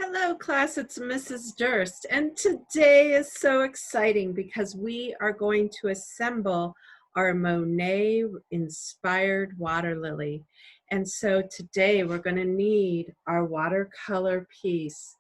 Hello class, it's Mrs. Durst, and today is so exciting because we are going to assemble our Monet inspired water lily. And so today we're going to need our watercolor piece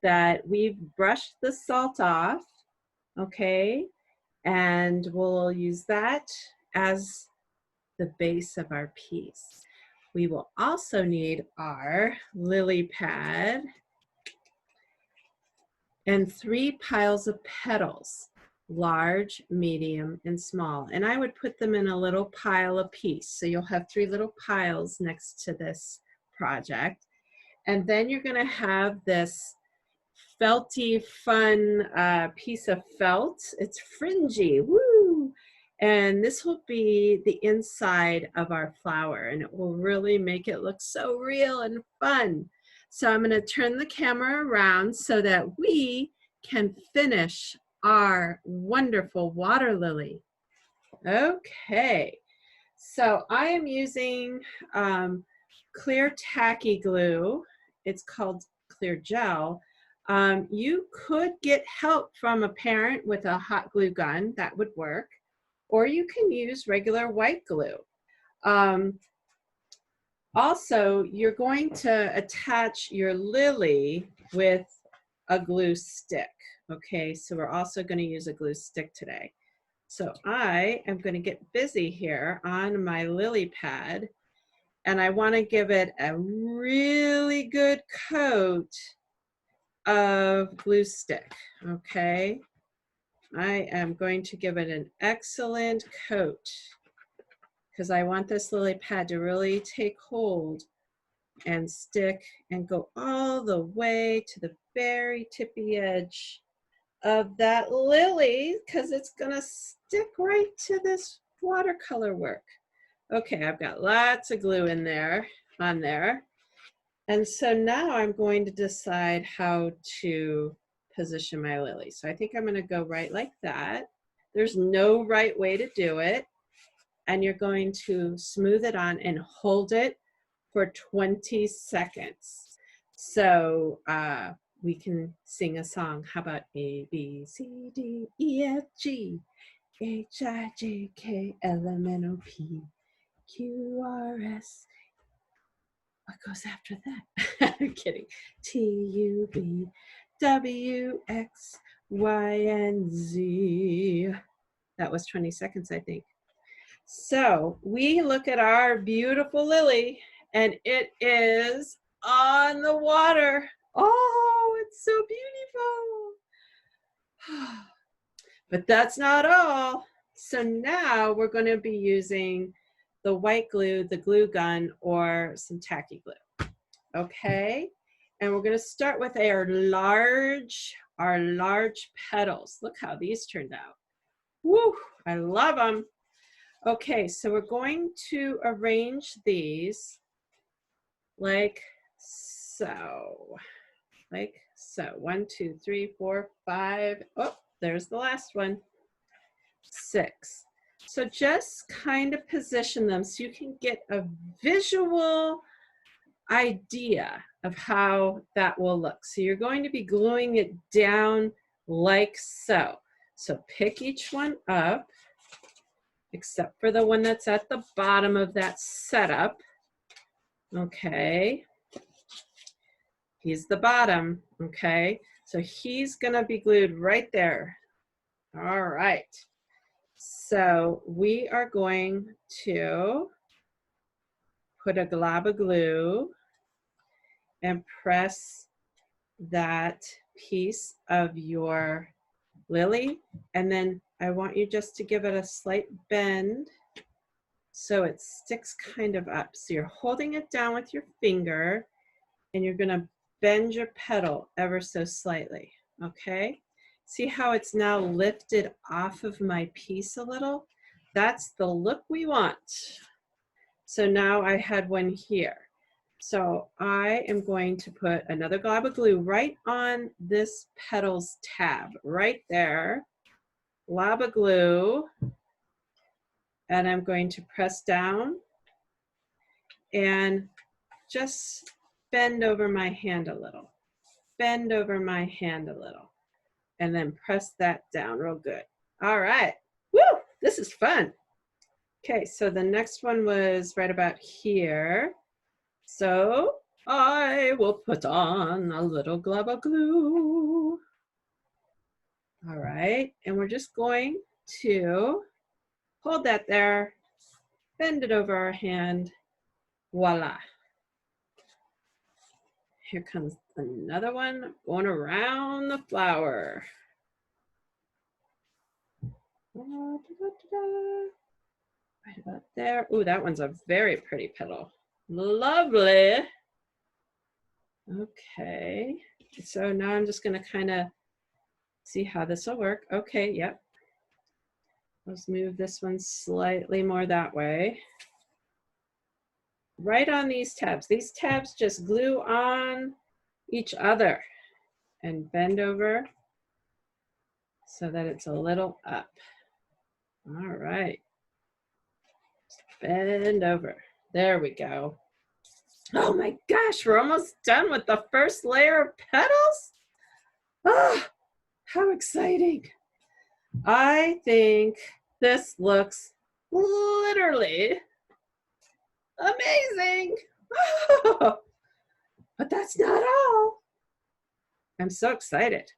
that we've brushed the salt off, okay? And we'll use that as the base of our piece. We will also need our lily pad and 3 piles of petals, large, medium, and small. And I would put them in a little pile apiece. So you'll have 3 little piles next to this project. And then you're gonna have this felty, fun piece of felt. It's fringy, woo! And this will be the inside of our flower, and it will really make it look so real and fun. So I'm going to turn the camera around so that we can finish our wonderful water lily. Okay, so I am using clear tacky glue. It's called clear gel. You could get help from a parent with a hot glue gun, that would work, or you can use regular white glue. Also, you're going to attach your lily with a glue stick. Okay, so we're also going to use a glue stick today. So I am going to get busy here on my lily pad, and I want to give it a really good coat of glue stick, okay? I am going to give it an excellent coat because I want this lily pad to really take hold and stick and go all the way to the very tippy edge of that lily because it's gonna stick right to this watercolor work. Okay, I've got lots of glue in there, on there. And so now I'm going to decide how to position my lily. So I think I'm going to go right like that. There's no right way to do it. And you're going to smooth it on and hold it for 20 seconds. So we can sing a song. How about A, B, C, D, E, F, G, H, I, J, K, L, M, N, O, P, Q, R, S. What goes after that? I'm kidding. T, U, V, W, X, Y, and Z. That was 20 seconds, I think. So we look at our beautiful lily, and it is on the water. Oh, it's so beautiful. But that's not all. So now we're going to be using the white glue, the glue gun, or some tacky glue. Okay, and we're going to start with our large petals. Look how these turned out. Woo, I love them. Okay, so we're going to arrange these like so. Like so. 1, 2, 3, 4, 5. Oh, there's the last one. 6. So just kind of position them so you can get a visual idea of how that will look. So you're going to be gluing it down like so. So pick each one up, except for the one that's at the bottom of that setup. Okay. He's the bottom, okay? So he's gonna be glued right there. All right. So we are going to put a glob of glue and press that piece of your lily, and then I want you just to give it a slight bend so it sticks kind of up. So you're holding it down with your finger, and you're gonna bend your petal ever so slightly, okay? See how it's now lifted off of my piece a little? That's the look we want. So now I had one here. So I am going to put another glob of glue right on this petals tab, right there. Glob of glue. And I'm going to press down and just bend over my hand a little. bend over my hand a little and then press that down real good. All right. Woo! This is fun. Okay, so the next one was right about here. So I will put on a little glob of glue. All right, and we're just going to hold that there, bend it over our hand, voila. Here comes another one going around the flower. Right about there. Ooh, that one's a very pretty petal. Lovely. Okay, so now I'm just gonna kind of see how this will work. Okay, yep. Let's move this one slightly more that way. Right on these tabs. These tabs just glue on each other and bend over so that it's a little up. All right. Bend over. There we go. Oh my gosh, we're almost done with the first layer of petals. Oh, how exciting. I think this looks literally amazing. Oh, but that's not all. I'm so excited.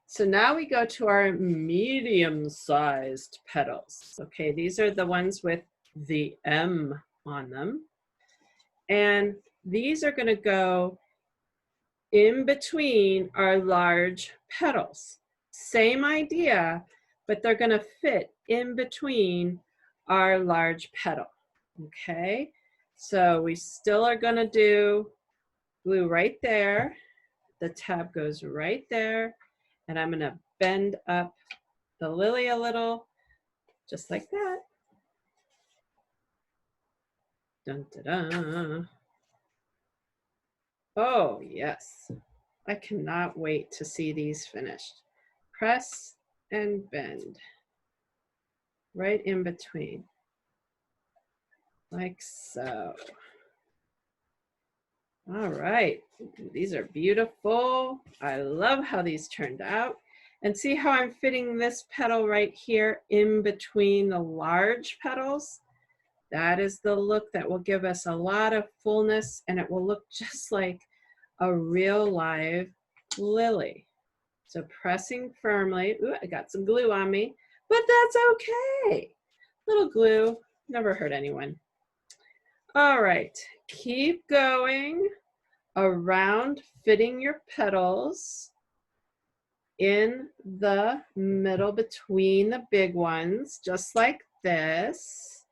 So now we go to our medium-sized petals. Okay, these are the ones with the M on them. And these are going to go in between our large petals. Same idea, but they're going to fit in between our large petal. Okay, so we still are going to do glue right there. The tab goes right there, and I'm going to bend up the lily a little, just like that. Dun, dun, dun. Oh, yes. I cannot wait to see these finished. Press and bend right in between, like so. All right, these are beautiful. I love how these turned out. And see how I'm fitting this petal right here in between the large petals? That is the look that will give us a lot of fullness, and it will look just like a real live lily. So pressing firmly. Ooh, I got some glue on me, but that's okay. Little glue, never hurt anyone. All right, keep going around, fitting your petals in the middle between the big ones, just like this.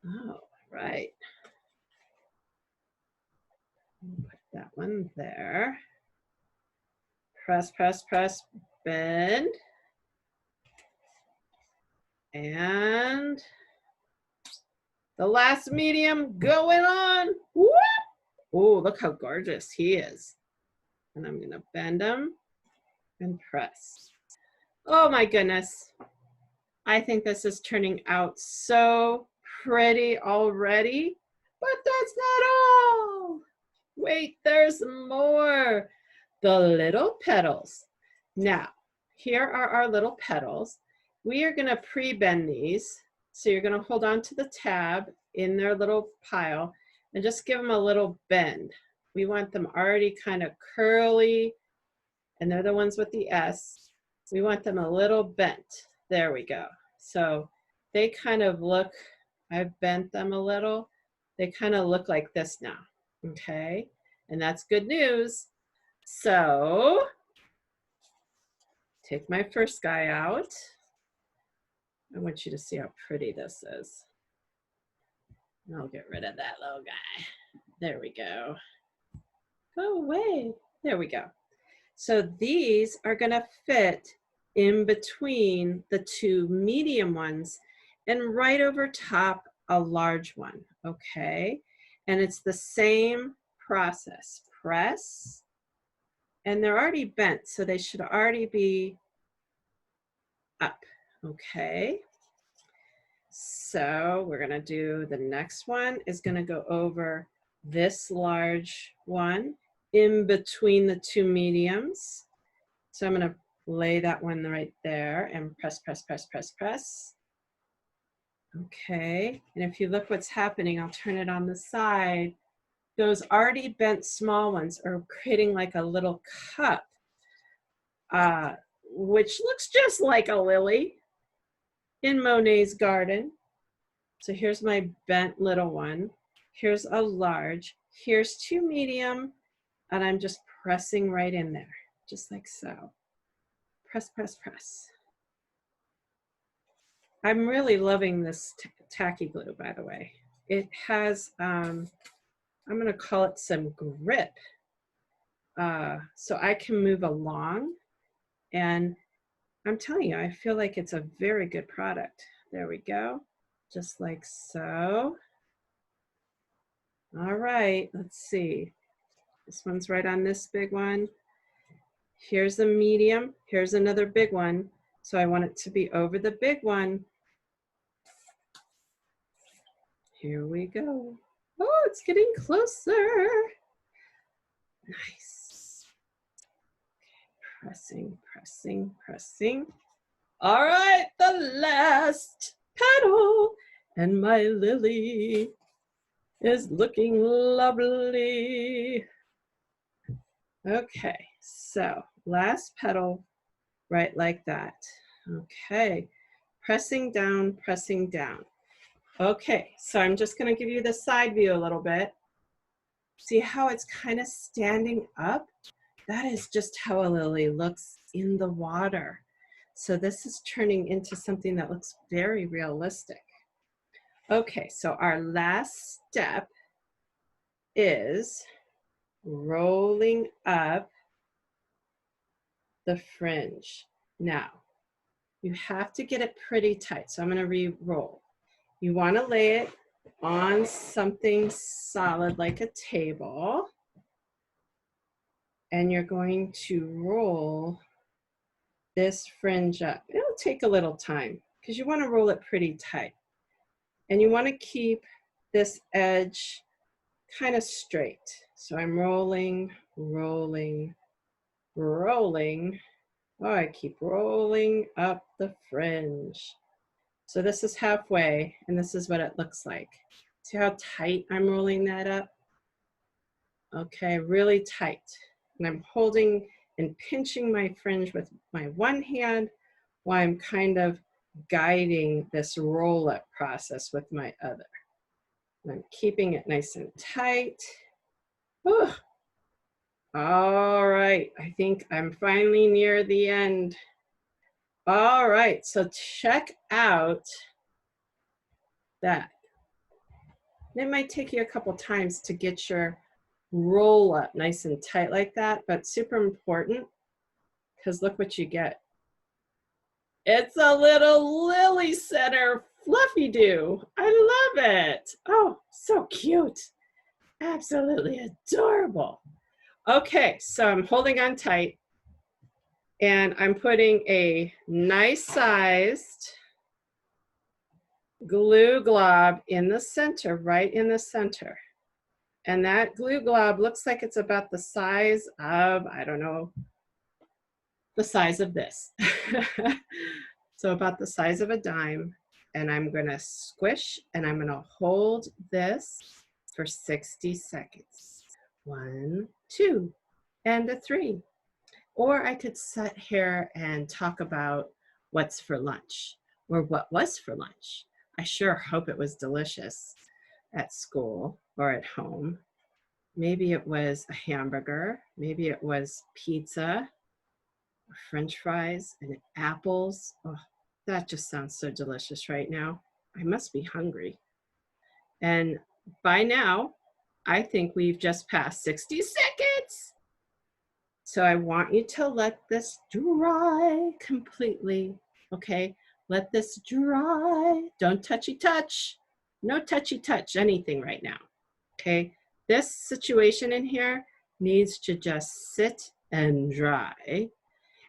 All right. Put that one there. Press, press, press, bend. And the last medium going on. Whoop! Oh, look how gorgeous he is. And I'm gonna bend him and press. Oh my goodness. I think this is turning out so pretty already, but that's not all. Wait, there's more. The little petals. Now, here are our little petals. We are gonna pre-bend these. So you're gonna hold on to the tab in their little pile and just give them a little bend. We want them already kind of curly, and they're the ones with the S. We want them a little bent. There we go. So they kind of look, I've bent them a little. They kind of look like this now, okay? And that's good news. So take my first guy out. I want you to see how pretty this is. I'll get rid of that little guy. There we go. Go away. There we go. So these are going to fit in between the two medium ones and right over top a large one, okay? And it's the same process. Press, and they're already bent, so they should already be up, okay? So we're gonna do the next one is gonna go over this large one in between the two mediums. So I'm gonna lay that one right there and press, press, press, press, press. Okay, and if you look what's happening, I'll turn it on the side. Those already bent small ones are creating like a little cup, which looks just like a lily in Monet's garden. So here's my bent little one. Here's a large. Here's two medium, and I'm just pressing right in there, just like so. Press, press, press. I'm really loving this tacky glue, by the way. It has, I'm gonna call it some grip. So I can move along, and I'm telling you, I feel like it's a very good product. There we go, just like so. All right, let's see. This one's right on this big one. Here's a medium, here's another big one. So I want it to be over the big one. Here we go. Oh, it's getting closer. Nice. Okay, pressing, pressing, pressing. All right, the last petal. And my lily is looking lovely. Okay, so last petal, right like that. Okay, pressing down, pressing down. Okay, so I'm just gonna give you the side view a little bit. See how it's kind of standing up? That is just how a lily looks in the water. So this is turning into something that looks very realistic. Okay, so our last step is rolling up the fringe. Now, you have to get it pretty tight. So I'm gonna re-roll. You wanna lay it on something solid like a table, and you're going to roll this fringe up. It'll take a little time because you want to roll it pretty tight. And you want to keep this edge kind of straight. So I'm rolling, rolling, rolling. Oh, I keep rolling up the fringe. So this is halfway, and this is what it looks like. See how tight I'm rolling that up? Okay, really tight. And I'm holding and pinching my fringe with my one hand while I'm kind of guiding this roll-up process with my other. And I'm keeping it nice and tight. Whew. All right, I think I'm finally near the end. All right, so check out that. It might take you a couple times to get your roll up nice and tight like that, but super important because look what you get. It's a little lily center fluffy do. I love it. Oh, so cute. Absolutely adorable. Okay, so I'm holding on tight and I'm putting a nice sized glue glob in the center, right in the center. And that glue glob looks like it's about the size of, I don't know, the size of this. So about the size of a dime. And I'm gonna squish and I'm gonna hold this for 60 seconds. 1, 2, and a 3. Or I could sit here and talk about what's for lunch or what was for lunch. I sure hope it was delicious at school or at home. Maybe it was a hamburger, maybe it was pizza, French fries, and apples. Oh, that just sounds so delicious right now. I must be hungry. And by now, I think we've just passed 60 seconds. So I want you to let this dry completely, okay? Let this dry. Don't touchy touch. No touchy touch anything right now, okay? This situation in here needs to just sit and dry.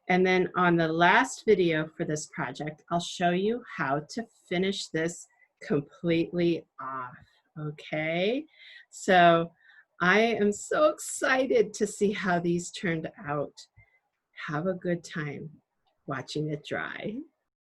And then on the last video for this project, I'll show you how to finish this completely off, okay? So I am so excited to see how these turned out. Have a good time watching it dry.